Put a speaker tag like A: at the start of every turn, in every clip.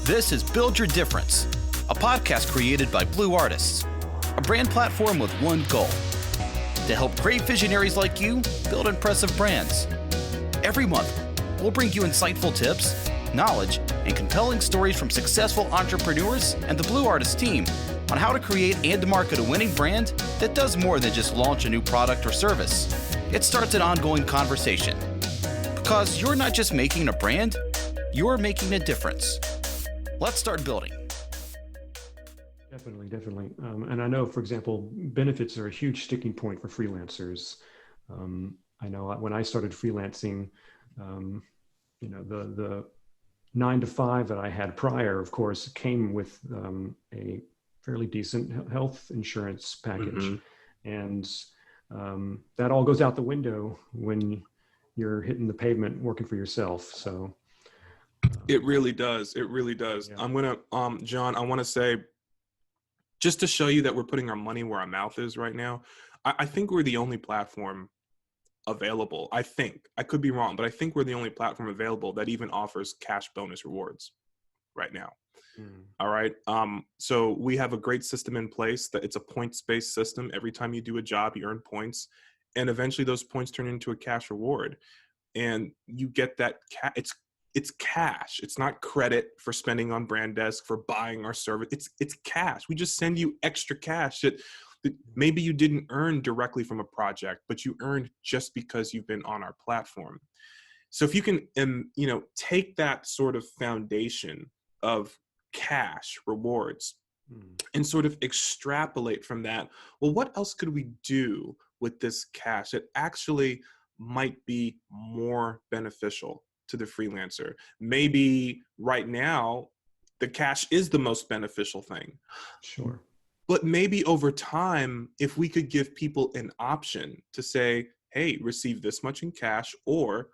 A: This is Build Your Difference, a podcast created by Blue Artists, a brand platform with one goal: to help great visionaries like you build impressive brands. Every month, we'll bring you insightful tips, knowledge, and compelling stories from successful entrepreneurs and the Blue Artists team on how to create and market a winning brand that does more than just launch a new product or service. It starts an ongoing conversation. Because you're not just making a brand, you're making a difference. Let's start building.
B: Definitely. And I know, for example, benefits are a huge sticking point for freelancers. I know when I started freelancing, the 9 to 5 that I had prior, of course, came with a fairly decent health insurance package.
C: Mm-hmm.
B: And that all goes out the window when you're hitting the pavement working for yourself. So
C: it really does. Yeah. I'm gonna, John, I want to say, just to show you that we're putting our money where our mouth is right now, I think we're the only platform available. I could be wrong, but I think we're the only platform available that even offers cash bonus rewards right now. All right. So we have a great system in place that it's a points-based system. Every time you do a job, you earn points, and eventually those points turn into a cash reward, and you get that it's cash. It's not credit for spending on Brandesk, for buying our service. It's cash. We just send you extra cash that maybe you didn't earn directly from a project, but you earned just because you've been on our platform. So if you can, take that sort of foundation of cash rewards and sort of extrapolate from that, well, what else could we do with this cash that actually might be more beneficial to the freelancer? Maybe right now, the cash is the most beneficial thing.
B: Sure.
C: But maybe over time, if we could give people an option to say, hey, receive this much in cash or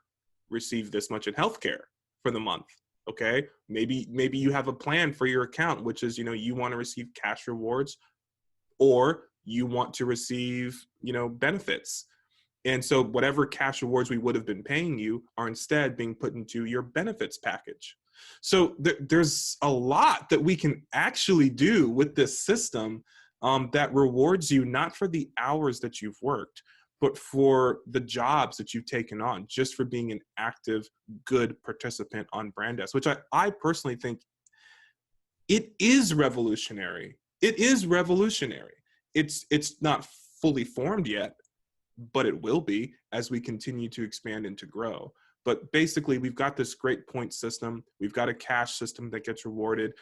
C: receive this much in healthcare for the month. Okay. Maybe you have a plan for your account, which is, you want to receive cash rewards or you want to receive, benefits. And so whatever cash rewards we would have been paying you are instead being put into your benefits package. So there's a lot that we can actually do with this system that rewards you not for the hours that you've worked, but for the jobs that you've taken on, just for being an active, good participant on Brandesk, which I personally think it is revolutionary. It is revolutionary. It's not fully formed yet, but it will be as we continue to expand and to grow. But basically, we've got this great point system. We've got a cash system that gets rewarded.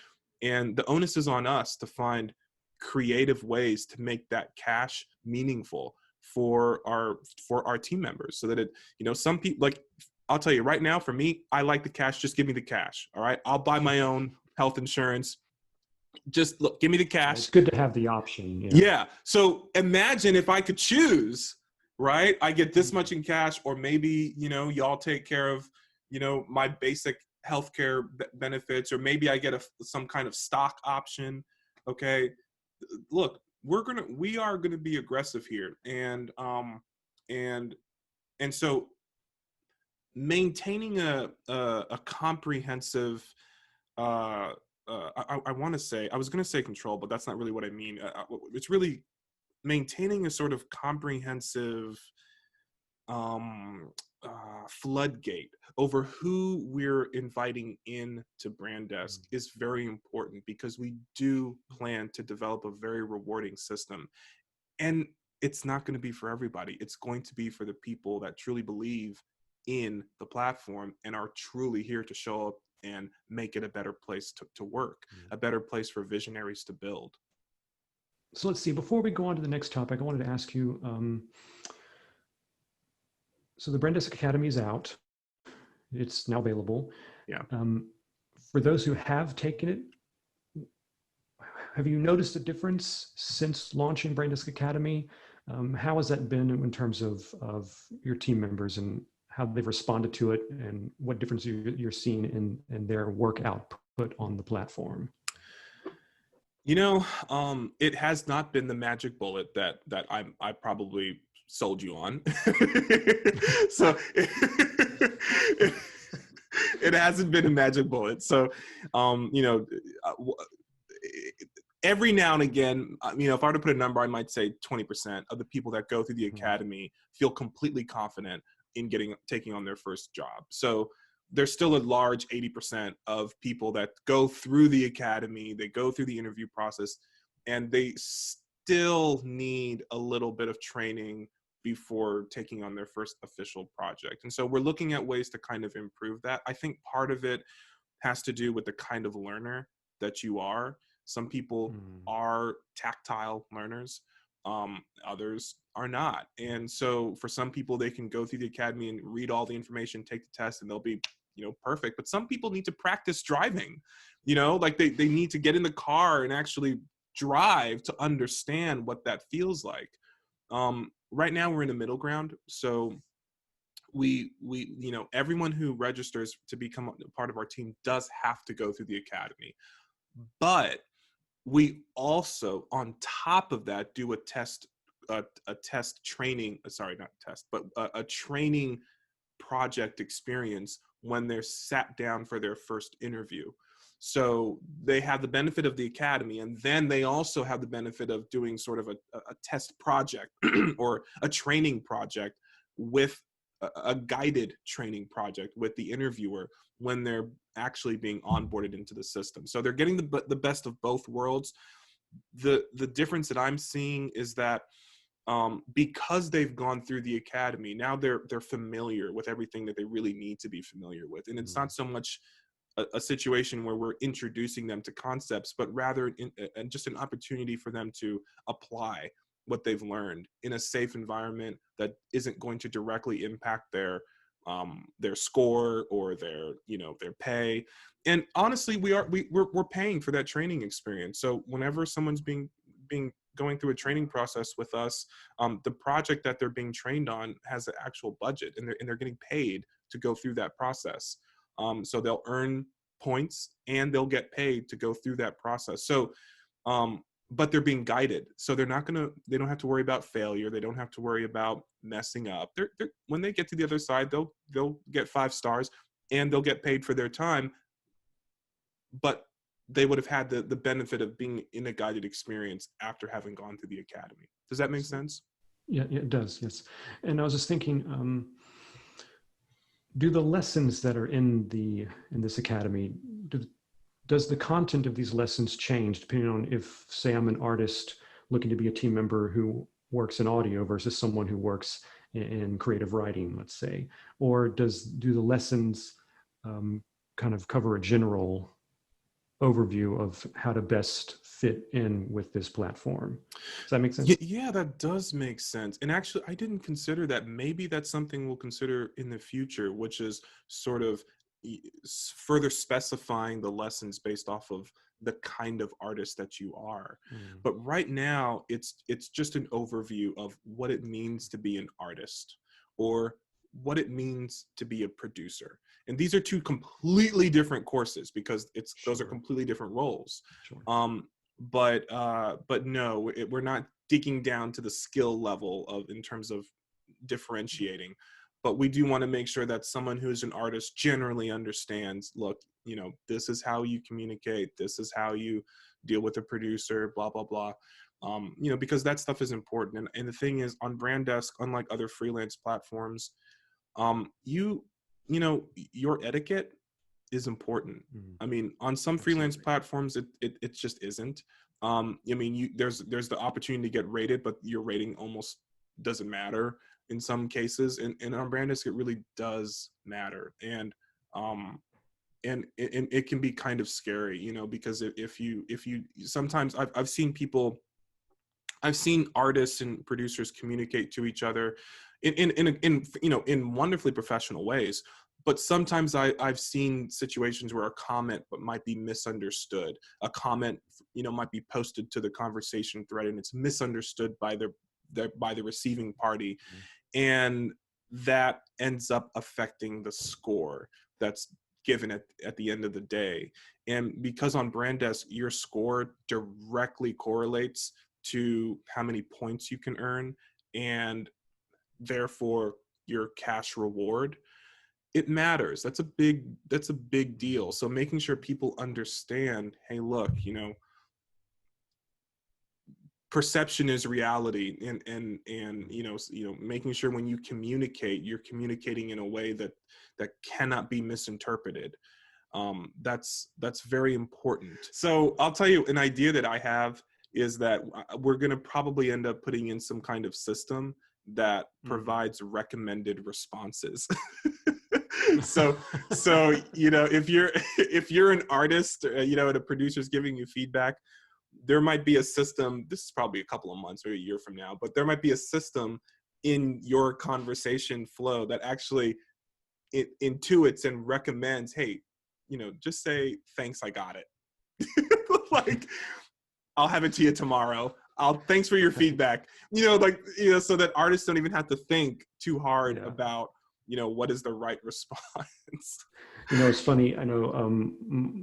C: And the onus is on us to find creative ways to make that cash meaningful for our team members, so that some people, like, I'll tell you right now, for me, I like the cash. Just give me the cash. All right. I'll buy my own health insurance. Just look, give me the cash.
B: It's good to have the option.
C: Yeah. So imagine if I could choose, right? I get this much in cash, or maybe, y'all take care of, my basic healthcare benefits, or maybe I get some kind of stock option. Okay. Look, we are going to be aggressive here. And so maintaining a comprehensive, I was going to say control, but that's not really what I mean. It's really maintaining a sort of comprehensive floodgate over who we're inviting in to Brandesk is very important, because we do plan to develop a very rewarding system. And it's not going to be for everybody. It's going to be for the people that truly believe in the platform and are truly here to show up and make it a better place to work, a better place for visionaries to build.
B: So let's see, before we go on to the next topic, I wanted to ask you, so the Brandesk Academy is out. It's now available.
C: Yeah.
B: For those who have taken it, have you noticed a difference since launching Brandesk Academy? How has that been in terms of your team members and how they've responded to it, and what difference you're seeing in their work output on the platform?
C: It has not been the magic bullet that I probably sold you on. So It hasn't been a magic bullet. So, you know, every now and again, you know, if I were to put a number, I might say 20% of the people that go through the academy feel completely confident in taking on their first job. So there's still a large 80% of people that go through the academy, they go through the interview process, and they still need a little bit of training before taking on their first official project. And so we're looking at ways to kind of improve that. I think part of it has to do with the kind of learner that you are. Some people are tactile learners, others are not. And so for some people, they can go through the academy and read all the information, take the test, and they'll be, you know, perfect. But some people need to practice driving, you know, like they need to get in the car and actually drive to understand what that feels like. Right now we're in a middle ground. So we you know, everyone who registers to become a part of our team does have to go through the academy, but we also, on top of that, do a test training, sorry, not test, but a training project experience when they're sat down for their first interview. So they have the benefit of the academy, and then they also have the benefit of doing sort of a test project or a training project with a guided training project with the interviewer when they're actually being onboarded into the system. So they're getting the best of both worlds. The difference that I'm seeing is that because they've gone through the academy, now they're familiar with everything that they really need to be familiar with. And it's not so much a situation where we're introducing them to concepts, but rather just an opportunity for them to apply what they've learned in a safe environment that isn't going to directly impact their score or their, you know, their pay. And honestly, we're paying for that training experience. So whenever someone's going through a training process with us, the project that they're being trained on has an actual budget, and they're getting paid to go through that process. So they'll earn points and they'll get paid to go through that process. So, but they're being guided. So they don't have to worry about failure. They don't have to worry about messing up. When they get to the other side, they'll get 5 stars and they'll get paid for their time. But they would have had the benefit of being in a guided experience after having gone through the academy. Does that make sense?
B: Yeah, it does. Yes. And I was just thinking, do the lessons that are in this academy, does the content of these lessons change depending on if, say, I'm an artist looking to be a team member who works in audio versus someone who works in creative writing, let's say? Or do the lessons kind of cover a general overview of how to best fit in with this platform? Does that make sense?
C: Yeah, that does make sense. And actually, I didn't consider that. Maybe that's something we'll consider in the future, which is sort of further specifying the lessons based off of the kind of artist that you are. But right now, it's just an overview of what it means to be an artist or what it means to be a producer. And these are 2 completely different courses because those are completely different roles. But no, we're not digging down to the skill level in terms of differentiating. But we do want to make sure that someone who's an artist generally understands, look, you know, this is how you communicate. This is how you deal with a producer, blah, blah, blah. You know, because that stuff is important. And the thing is, on Brandesk, unlike other freelance platforms, you know, your etiquette is important. I mean, on some freelance platforms, it just isn't. I mean, there's the opportunity to get rated, but your rating almost doesn't matter in some cases. And on Brandesk, it really does matter. And it can be kind of scary, you know, because if you sometimes I've seen artists and producers communicate to each other in you know, in wonderfully professional ways. But sometimes I've seen situations where a comment might be misunderstood. A comment, you know, might be posted to the conversation thread and it's misunderstood by the receiving party. And that ends up affecting the score that's given at the end of the day. And because on Brandesk, your score directly correlates to how many points you can earn and therefore your cash reward. it matters. That's a big deal. So making sure people understand, hey, look, perception is reality, and making sure when you communicate, you're communicating in a way that cannot be misinterpreted. That's very important. So I'll tell you, an idea that I have is that we're going to probably end up putting in some kind of system that provides recommended responses. so if you're an artist, and a producer's giving you feedback, there might be a system. This is probably a couple of months or a year from now, but there might be a system in your conversation flow that actually intuits and recommends, hey, just say thanks, I got it. Like, I'll have it to you tomorrow. Thanks for your feedback. So that artists don't even have to think too hard about, what is the right response.
B: It's funny. I know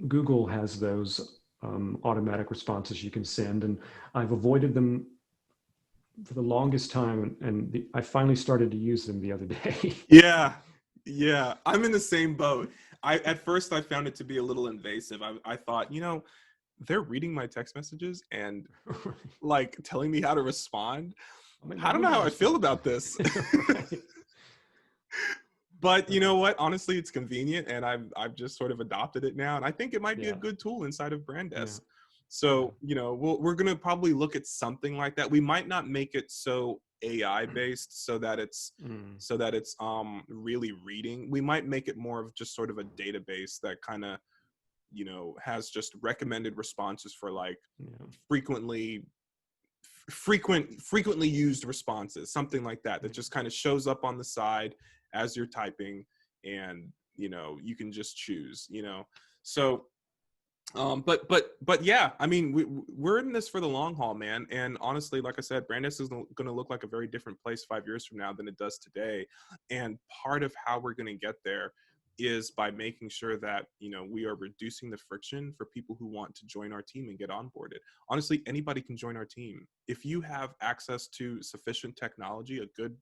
B: Google has those automatic responses you can send, and I've avoided them for the longest time, and I finally started to use them the other day.
C: Yeah. I'm in the same boat. At first I found it to be a little invasive. I thought, they're reading my text messages and like telling me how to respond. I don't know how I feel about this.
B: Right.
C: But you know what? Honestly, it's convenient, and I've just sort of adopted it now, and I think it might be a good tool inside of BrandDesk. So we're gonna probably look at something like that. We might not make it so AI based, so that it's really reading. We might make it more of just sort of a database that kind of has just recommended responses for like frequently used responses, something like that just kind of shows up on the side as you're typing, and you can just choose. So but yeah, I mean, we're in this for the long haul, man. And honestly, like I said, BrandDesk is going to look like a very different place 5 years from now than it does today. And part of how we're going to get there is by making sure that we are reducing the friction for people who want to join our team and get onboarded. Honestly, anybody can join our team if you have access to sufficient technology, a good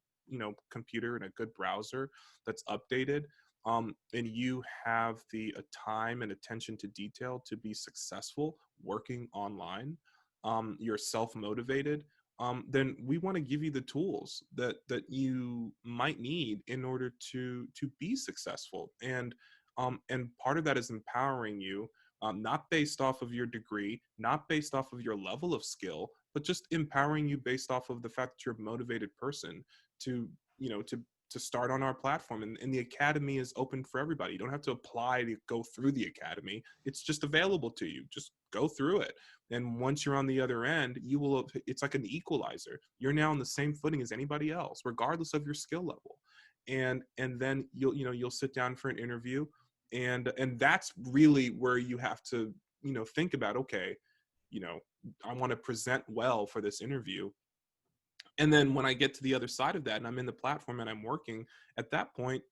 C: computer and a good browser that's updated, and you have the time and attention to detail to be successful working online, you're self-motivated, then we want to give you the tools that you might need in order to be successful. And part of that is empowering you, not based off of your degree, not based off of your level of skill, but just empowering you based off of the fact that you're a motivated person to start on our platform. And the academy is open for everybody. You don't have to apply to go through the academy. It's just available to you. Just go through it. And once you're on the other end, it's like an equalizer. You're now on the same footing as anybody else, regardless of your skill level. And then you'll sit down for an interview, and that's really where you have to, think about, okay, I want to present well for this interview. And then when I get to the other side of that and I'm in the platform and I'm working, at that point,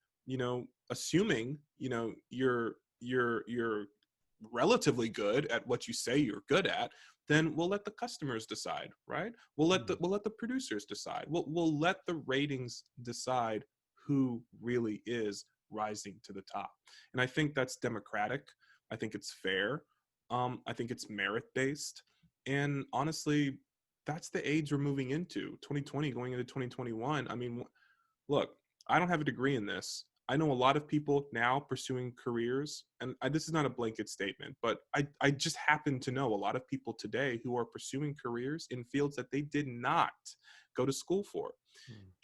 C: assuming, you're relatively good at what you say you're good at, then we'll let the customers decide, right? We'll let the producers decide. We'll let the ratings decide who really is rising to the top. And I think that's democratic. I think it's fair. I think it's merit-based. And honestly, that's the age we're moving into, 2020 going into 2021. I mean, look, I don't have a degree in this. I know a lot of people now pursuing careers, and this is not a blanket statement, but I just happen to know a lot of people today who are pursuing careers in fields that they did not go to school for.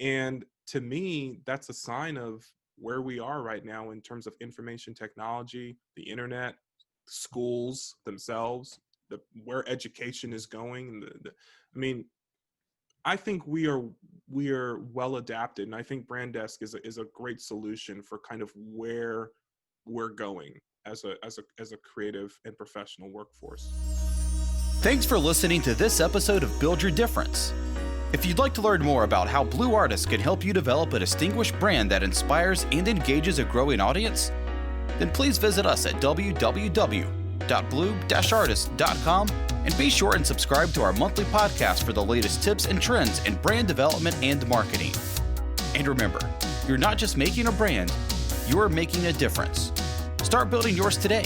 C: And to me, that's a sign of where we are right now in terms of information technology, the internet, schools themselves, where education is going. I mean, I think we are well adapted, and I think BrandDesk is a great solution for kind of where we're going as a creative and professional workforce.
A: Thanks for listening to this episode of Build Your Difference. If you'd like to learn more about how Blue Artists can help you develop a distinguished brand that inspires and engages a growing audience, then please visit us at www.blue-artist.com and be sure and subscribe to our monthly podcast for the latest tips and trends in brand development and marketing. And remember, you're not just making a brand, you're making a difference. Start building yours today